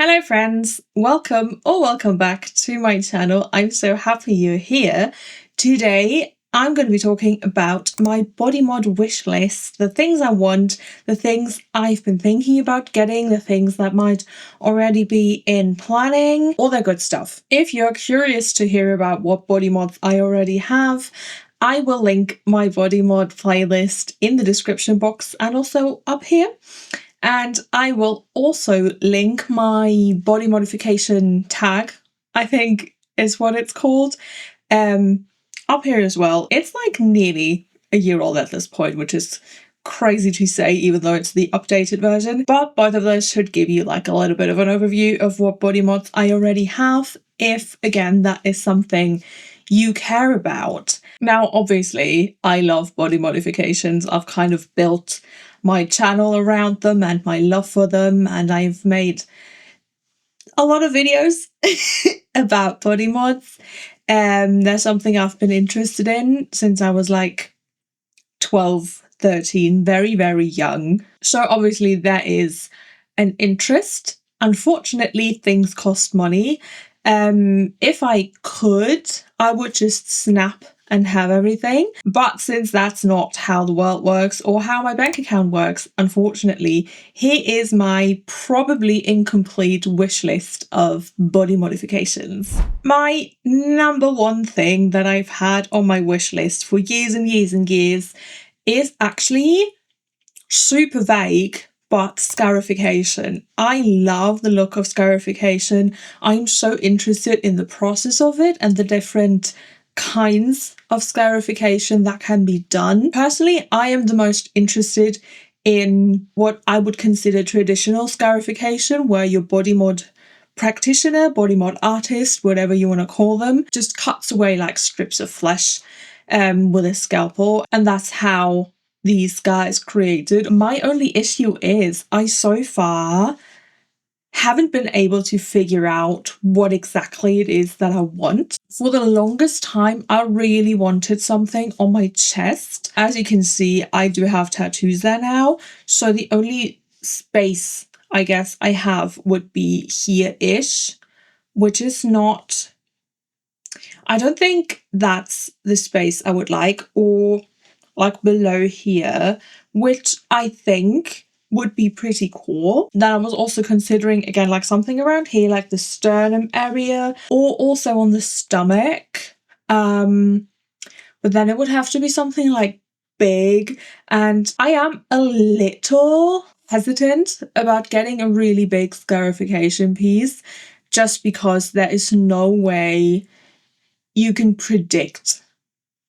Hello friends, welcome back to my channel. I'm so happy you're here. Today I'm going to be talking about my body mod wish list, the things I want, the things I've been thinking about getting, the things that might already be in planning, all that good stuff. If you're curious to hear about what body mods I already have, I will link my body mod playlist in the description box and also up here. And I will also link my body modification tag, I think is what it's called, up here as well. It's like nearly a year old at this point, which is crazy to say, even though it's the updated version. But both of those should give you like a little bit of an overview of what body mods I already have, if, again, that is something you care about. Now, obviously, I love body modifications. I've kind of built my channel around them and my love for them, and I've made a lot of videos about body mods. They're something I've been interested in since I was like 12, 13, very, very young. So obviously there is an interest. Unfortunately, things cost money. If I could, I would just snap and have everything. But since that's not how the world works or how my bank account works, unfortunately, here is my probably incomplete wish list of body modifications. My number one thing that I've had on my wish list for years and years and years is actually super vague, but scarification. I love the look of scarification. I'm so interested in the process of it and the different kinds of scarification that can be done. Personally, I am the most interested in what I would consider traditional scarification, where your body mod practitioner, body mod artist, whatever you want to call them, just cuts away like strips of flesh with a scalpel, and that's how these guys created. My only issue is I so far haven't been able to figure out what exactly it is that I want. For the longest time, I really wanted something on my chest. As you can see, I do have tattoos there now. So the only space I guess I have would be here-ish, which is not... I don't think that's the space I would like, or like below here, which I think would be pretty cool. Then I was also considering, again, like something around here, like the sternum area, or also on the stomach. But then it would have to be something like big, and I am a little hesitant about getting a really big scarification piece, just because there is no way you can predict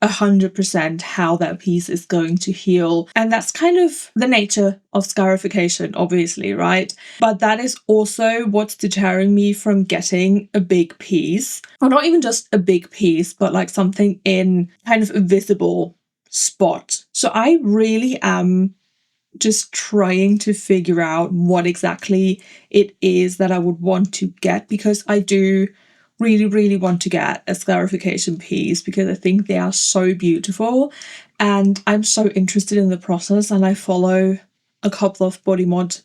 100% how that piece is going to heal. And that's kind of the nature of scarification, obviously, right? But that is also what's deterring me from getting a big piece. Or not even just a big piece, but like something in kind of a visible spot. So I really am just trying to figure out what exactly it is that I would want to get, because I do really want to get a scarification piece because I think they are so beautiful and I'm so interested in the process, and I follow a couple of body mod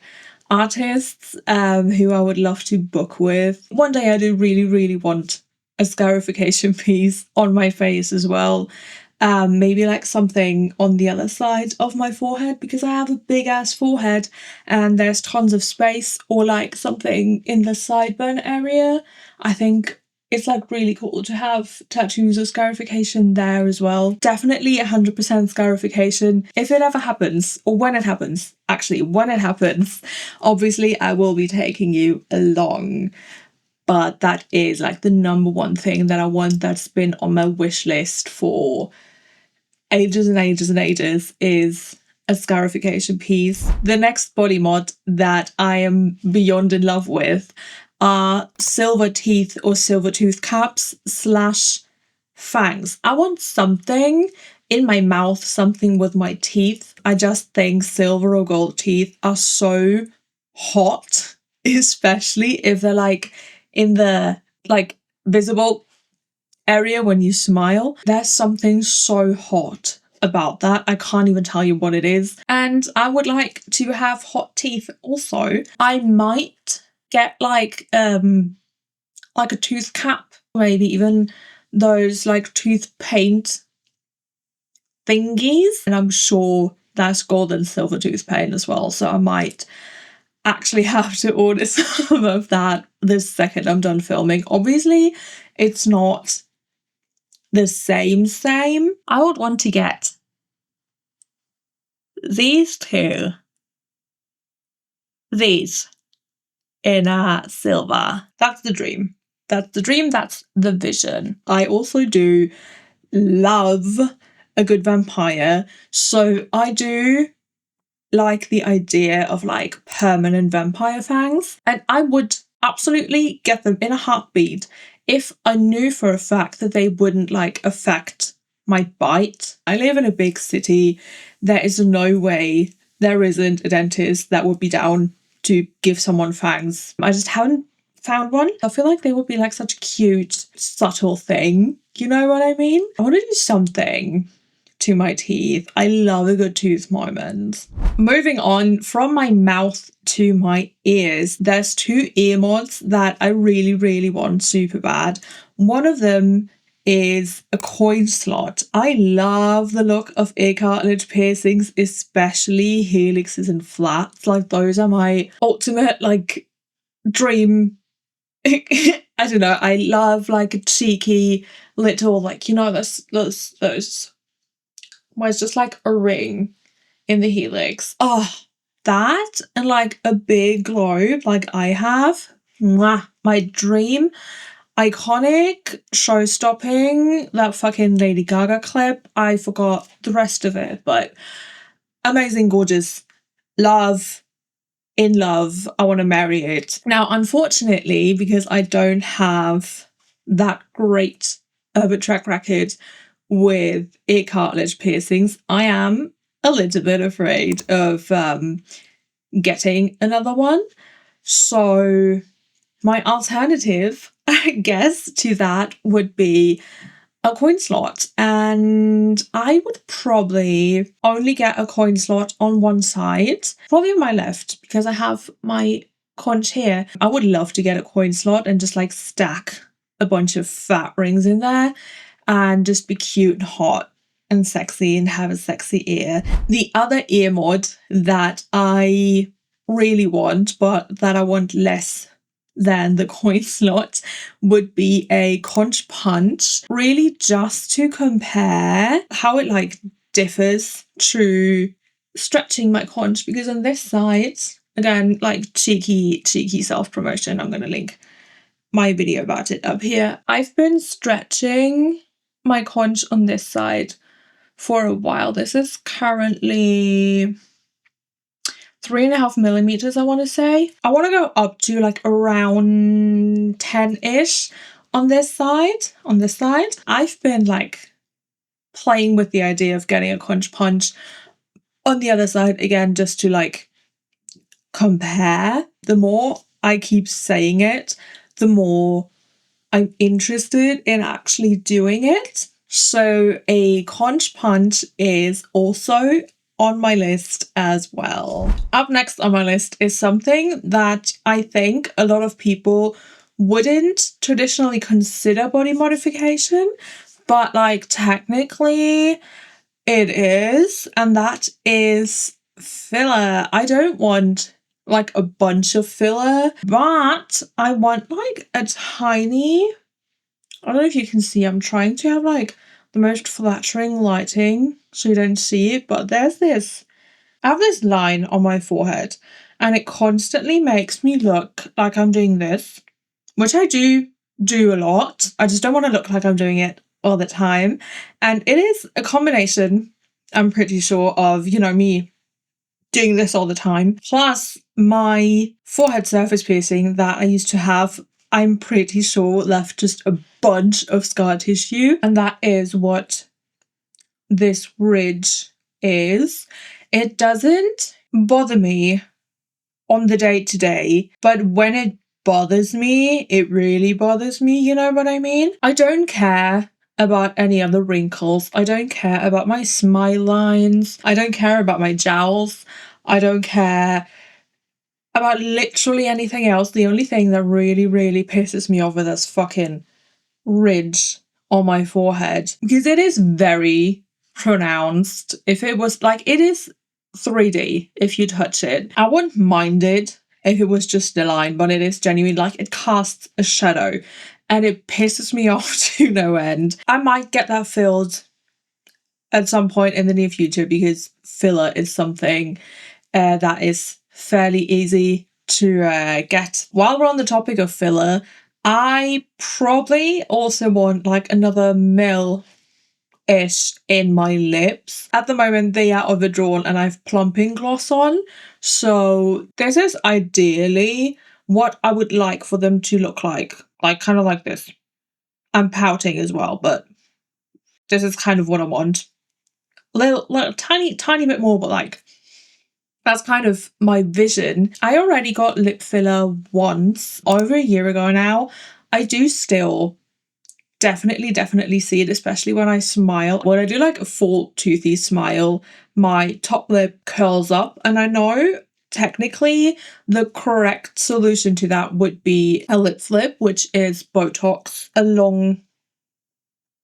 artists who I would love to book with. One day I do really want a scarification piece on my face as well. Maybe like something on the other side of my forehead, because I have a big ass forehead and there's tons of space, or like something in the sideburn area. I think it's like really cool to have tattoos or scarification there as well. Definitely 100% scarification. If it ever happens, or when it happens, actually when it happens, obviously I will be taking you along. But that is like the number one thing that I want, that's been on my wish list for ages and ages and ages, is a scarification piece. The next body mod that I am beyond in love with are silver teeth or silver tooth caps / fangs. I want something in my mouth, something with my teeth. I just think silver or gold teeth are so hot, especially if they're like in the like visible area when you smile. There's something so hot about that. I can't even tell you what it is. And I would like to have hot teeth also. I might get like a tooth cap, maybe even those like tooth paint thingies. And I'm sure that's gold and silver tooth paint as well. So I might actually have to order some of that the second I'm done filming. Obviously, it's not the same. I would want to get these two. These in silver. That's the dream. That's the dream. That's the vision. I also do love a good vampire. So I do like the idea of like permanent vampire fangs. And I would absolutely get them in a heartbeat if I knew for a fact that they wouldn't like affect my bite. I live in a big city. There is no way there isn't a dentist that would be down to give someone fangs. I just haven't found one. I feel like they would be like such a cute, subtle thing. You know what I mean? I want to do something to my teeth. I love a good tooth moment. Moving on from my mouth to my ears, there's two ear mods that I really, really want super bad. One of them is a coin slot. I love the look of ear cartilage piercings, especially helixes and flats. Like those are my ultimate like dream. I don't know. I love like a cheeky little like, you know, those where it's just like a ring in the helix. Oh, that and like a big globe like I have. Mwah, my dream. Iconic, show-stopping, that fucking Lady Gaga clip. I forgot the rest of it, but amazing, gorgeous, love, in love. I want to marry it. Now, unfortunately, because I don't have that great of a track record with ear cartilage piercings, I am a little bit afraid of getting another one. So my alternative, I guess, to that would be a coin slot. And I would probably only get a coin slot on one side, probably on my left, because I have my conch here. I would love to get a coin slot and just like stack a bunch of fat rings in there and just be cute and hot and sexy and have a sexy ear. The other ear mod that I really want, but that I want less than the coin slot, would be a Conch Punch, really just to compare how it like differs through stretching my conch, because on this side, again, like cheeky self-promotion, I'm going to link my video about it up here. I've been stretching my conch on this side for a while. This is currently 3.5 millimeters, I want to say. I want to go up to like around 10-ish on this side. I've been like playing with the idea of getting a Conch Punch on the other side again, just to like compare. The more I keep saying it, the more I'm interested in actually doing it. So a Conch Punch is also on my list as well. Up next on my list is something that I think a lot of people wouldn't traditionally consider body modification, but like technically it is, and that is filler. I don't want like a bunch of filler, but I want like a tiny, I don't know if you can see, I'm trying to have like the most flattering lighting so you don't see it, but there's this, I have this line on my forehead and it constantly makes me look like I'm doing this, which I do a lot. I just don't want to look like I'm doing it all the time. And it is a combination, I'm pretty sure, of, you know, me doing this all the time, plus my forehead surface piercing that I used to have, I'm pretty sure left just a bunch of scar tissue, and that is what this ridge is. It doesn't bother me on the day-to-day, but when it bothers me, it really bothers me, you know what I mean? I don't care about any other wrinkles. I don't care about my smile lines. I don't care about my jowls. I don't care about literally anything else. The only thing that really, really pisses me off with this fucking ridge on my forehead, because it is very pronounced. If it was like, it is 3D if you touch it. I wouldn't mind it if it was just a line, but it is genuinely like it casts a shadow and it pisses me off to no end. I might get that filled at some point in the near future, because filler is something that is fairly easy to get. While we're on the topic of filler, I probably also want like another mil-ish in my lips. At the moment they are overdrawn and I've plumping gloss on, so this is ideally what I would like for them to look like kind of like this. I'm pouting as well, but this is kind of what I want. Little tiny bit more, but like that's kind of my vision. I already got lip filler once, over a year ago now. I do still definitely see it, especially when I smile. When I do like a full toothy smile, my top lip curls up, and I know technically the correct solution to that would be a lip flip, which is Botox along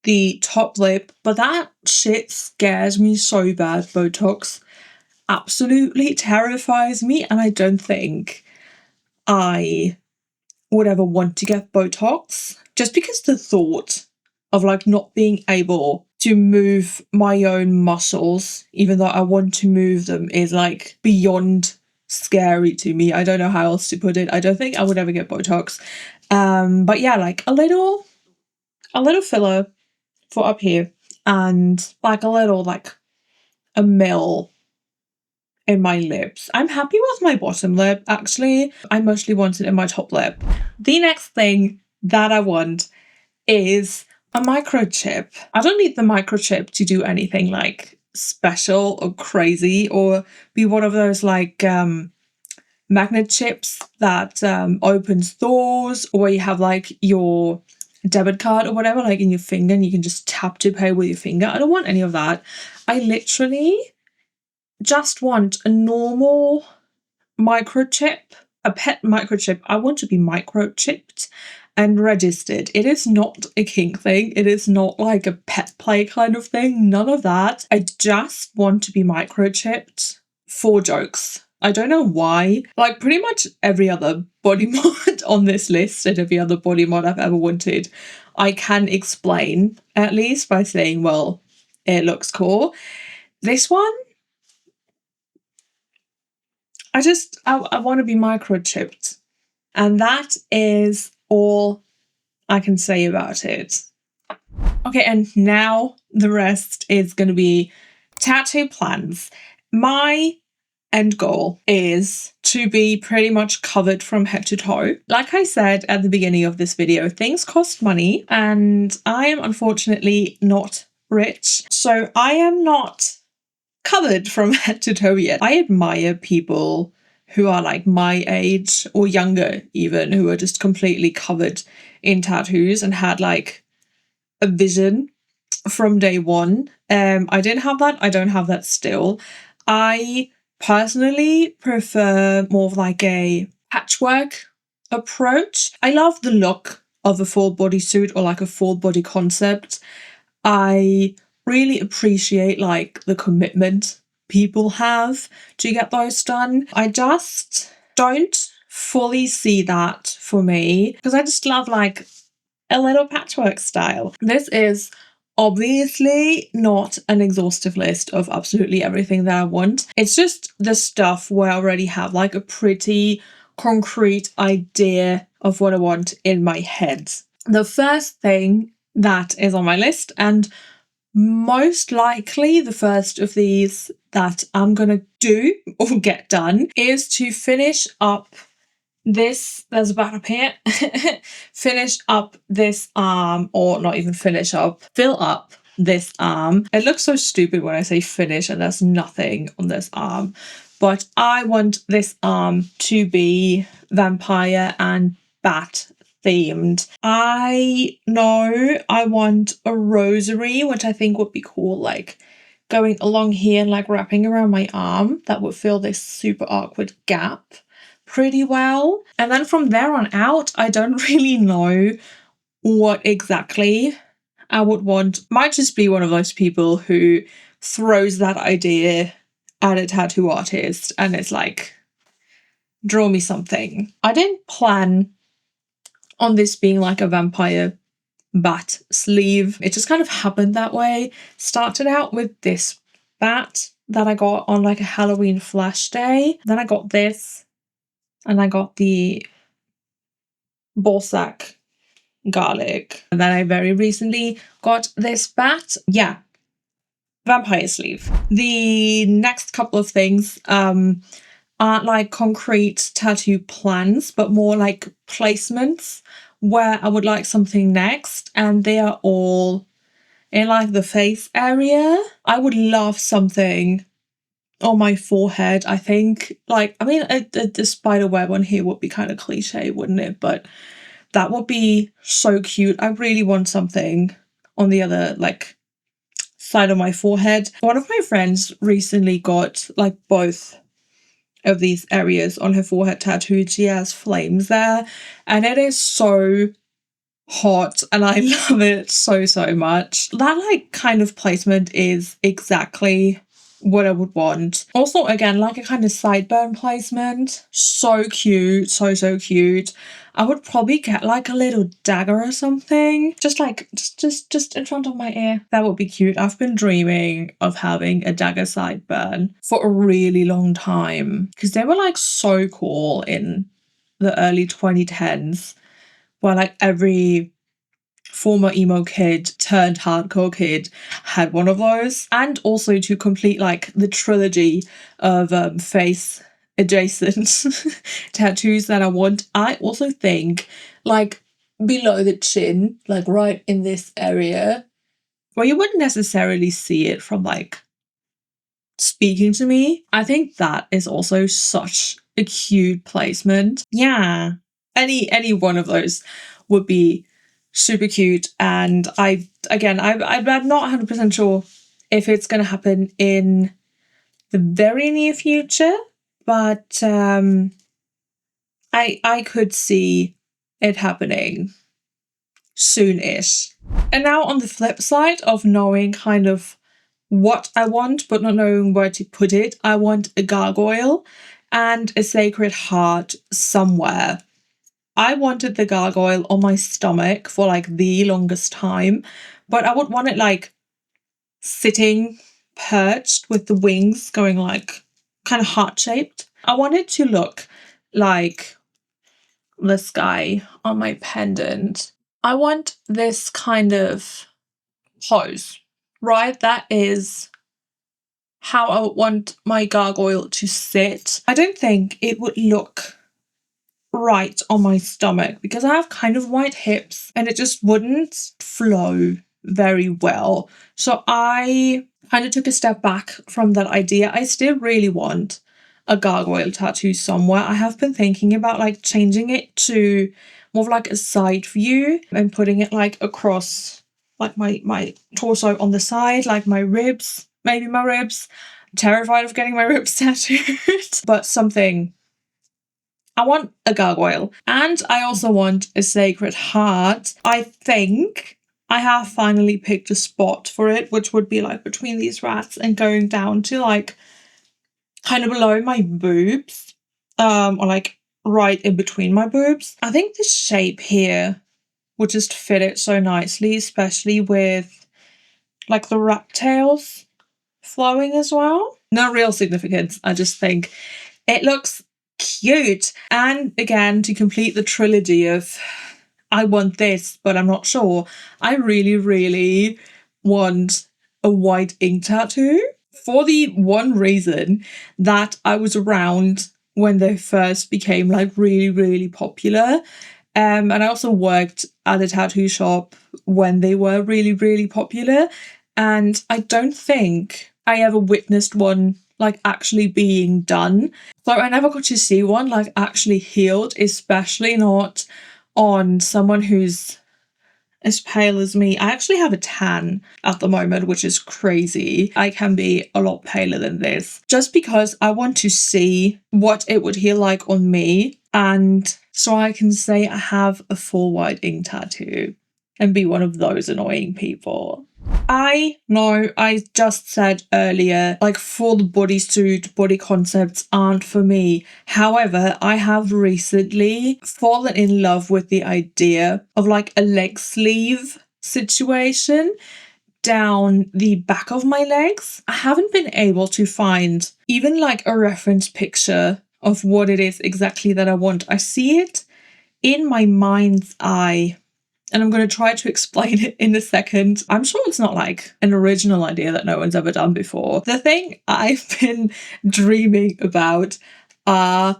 the top lip, but that shit scares me so bad. Botox absolutely terrifies me, and I don't think I would ever want to get Botox, just because the thought of like not being able to move my own muscles, even though I want to move them, is like beyond scary to me. I don't know how else to put it. I don't think I would ever get Botox. But yeah, like a little filler for up here, and like a little, like a mil in my lips. I'm happy with my bottom lip, actually. I mostly want it in my top lip. The next thing that I want is a microchip. I don't need the microchip to do anything like special or crazy, or be one of those like magnet chips that opens doors, or you have like your debit card or whatever like in your finger and you can just tap to pay with your finger. I don't want any of that. I literally just want a normal microchip, a pet microchip. I want to be microchipped and registered. It is not a kink thing. It is not like a pet play kind of thing. None of that. I just want to be microchipped for jokes. I don't know why. Like pretty much every other body mod on this list and every other body mod I've ever wanted, I can explain at least by saying, well, it looks cool. This one, I want to be microchipped. And that is all I can say about it. Okay, and now the rest is going to be tattoo plans. My end goal is to be pretty much covered from head to toe. Like I said at the beginning of this video, things cost money and I am unfortunately not rich. So I am not covered from head to toe yet. I admire people who are like my age or younger even, who are just completely covered in tattoos and had like a vision from day one. I didn't have that. I don't have that still. I personally prefer more of like a patchwork approach. I love the look of a full body suit or like a full body concept. I really appreciate like the commitment people have to get those done. I just don't fully see that for me, because I just love like a little patchwork style. This is obviously not an exhaustive list of absolutely everything that I want. It's just the stuff where I already have like a pretty concrete idea of what I want in my head. The first thing that is on my list, and most likely the first of these that I'm gonna do or get done, is to finish up this, there's a button up here, finish up this arm, or not even finish up, fill up this arm. It looks so stupid when I say finish and there's nothing on this arm, but I want this arm to be vampire and bat themed. I know I want a rosary, which I think would be cool, like going along here and like wrapping around my arm. That would fill this super awkward gap pretty well. And then from there on out, I don't really know what exactly I would want. Might just be one of those people who throws that idea at a tattoo artist and it's like, draw me something. I didn't plan on this being like a vampire bat sleeve. It just kind of happened that way. Started out with this bat that I got on like a Halloween flash day. Then I got this and I got the ballsack garlic. And then I very recently got this bat. Yeah, vampire sleeve. The next couple of things aren't like concrete tattoo plans, but more like placements where I would like something next, and they are all in like the face area. I would love something on my forehead, I think. Like, I mean, the spider web on here would be kind of cliche, wouldn't it? But that would be so cute. I really want something on the other like side of my forehead. One of my friends recently got like both of these areas on her forehead tattooed. She has flames there and it is so hot and I love it so much. That like kind of placement is exactly what I would want. Also, again, like a kind of sideburn placement. So cute, so cute. I would probably get like a little dagger or something. Just like, just in front of my ear. That would be cute. I've been dreaming of having a dagger sideburn for a really long time. Because they were like so cool in the early 2010s. Where like every former emo kid turned hardcore kid had one of those. And also to complete like the trilogy of face adjacent tattoos that I want, I also think like below the chin, like right in this area where you wouldn't necessarily see it from like speaking to me, I think that is also such a cute placement. Yeah, any one of those would be super cute. And I'm not 100% sure if it's going to happen in the very near future, but I could see it happening soon-ish. And now on the flip side of knowing kind of what I want but not knowing where to put it, I want a gargoyle and a sacred heart somewhere. I wanted the gargoyle on my stomach for like the longest time, but I would want it like sitting perched with the wings going like kind of heart-shaped. I want it to look like this guy on my pendant. I want this kind of pose, right? That is how I would want my gargoyle to sit. I don't think it would look right on my stomach because I have kind of wide hips and it just wouldn't flow very well. So I kind of took a step back from that idea. I still really want a gargoyle tattoo somewhere. I have been thinking about like changing it to more of like a side view and putting it like across like my torso on the side, like my ribs, maybe my ribs. I'm terrified of getting my ribs tattooed, but something. I want a gargoyle and I also want a sacred heart. I think I have finally picked a spot for it, which would be like between these rats and going down to like kind of below my boobs, or like right in between my boobs. I think the shape here would just fit it so nicely, especially with like the rat tails flowing as well. No real significance. I just think it looks cute. And again, to complete the trilogy of I want this, but I'm not sure, I really want a white ink tattoo for the one reason that I was around when they first became like really popular. And I also worked at a tattoo shop when they were really popular. And I don't think I ever witnessed one like actually being done. So I never got to see one like actually healed, especially not on someone who's as pale as me. I actually have a tan at the moment, which is crazy. I can be a lot paler than this, just because I want to see what it would heal like on me, and so I can say I have a full white ink tattoo and be one of those annoying people. I know I just said earlier, like, full bodysuit body concepts aren't for me. However, I have recently fallen in love with the idea of like a leg sleeve situation down the back of my legs. I haven't been able to find even like a reference picture of what it is exactly that I want. I see it in my mind's eye, and I'm going to try to explain it in a second. I'm sure it's not like an original idea that no one's ever done before. The thing I've been dreaming about are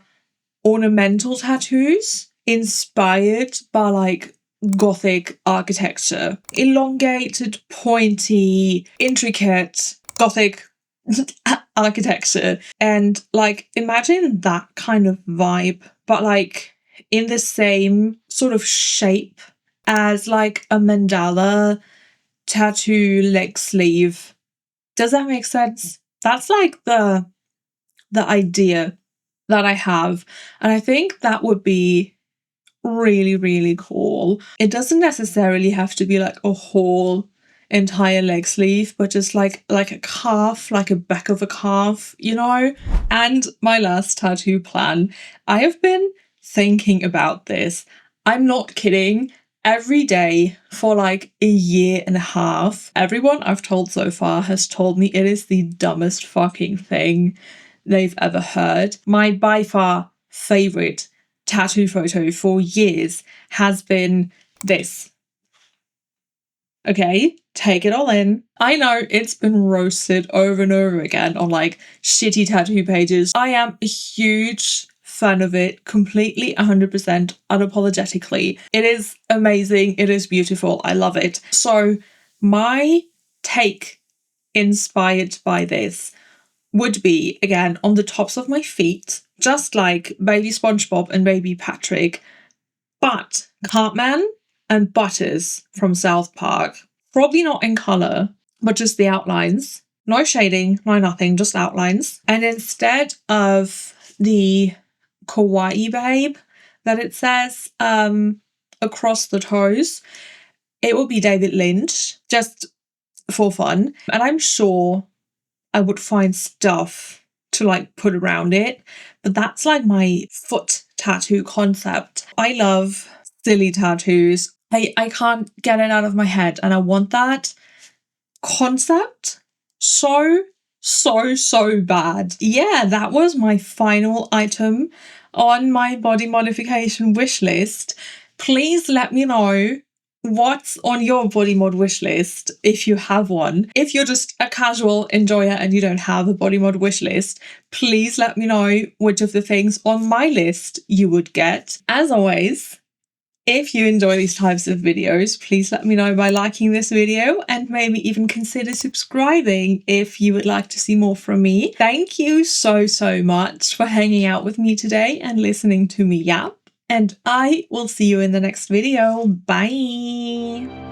ornamental tattoos inspired by like Gothic architecture. Elongated, pointy, intricate Gothic architecture. And like, imagine that kind of vibe, but like in the same sort of shape as like a mandala tattoo leg sleeve. Does that make sense? That's like the idea that I have, and I think that would be really, really cool. It doesn't necessarily have to be like a whole entire leg sleeve, but just like a calf, like a back of a calf, you know? And my last tattoo plan, I have been thinking about this. I'm not kidding. Every day for like a year and a half, everyone I've told so far has told me it is the dumbest fucking thing they've ever heard. My by far favorite tattoo photo for years has been this. Okay, take it all in. I know it's been roasted over and over again on like shitty tattoo pages. I am a huge fan of it, completely 100% unapologetically. It is amazing. It is beautiful. I love it. So my take inspired by this would be, again, on the tops of my feet, just like Baby SpongeBob and Baby Patrick, but Cartman and Butters from South Park. Probably not in colour, but just the outlines. No shading, no nothing, just outlines. And instead of the kawaii babe that it says across the toes, it will be David Lynch, just for fun. And I'm sure I would find stuff to like put around it, but that's like my foot tattoo concept. I love silly tattoos. I can't get it out of my head, and I want that concept so bad. Yeah, that was my final item on my body modification wish list. Please let me know what's on your body mod wish list, if you have one. If you're just a casual enjoyer and you don't have a body mod wish list, please let me know which of the things on my list you would get. As always, if you enjoy these types of videos, please let me know by liking this video, and maybe even consider subscribing if you would like to see more from me. Thank you so much for hanging out with me today and listening to me yap, and I will see you in the next video. Bye!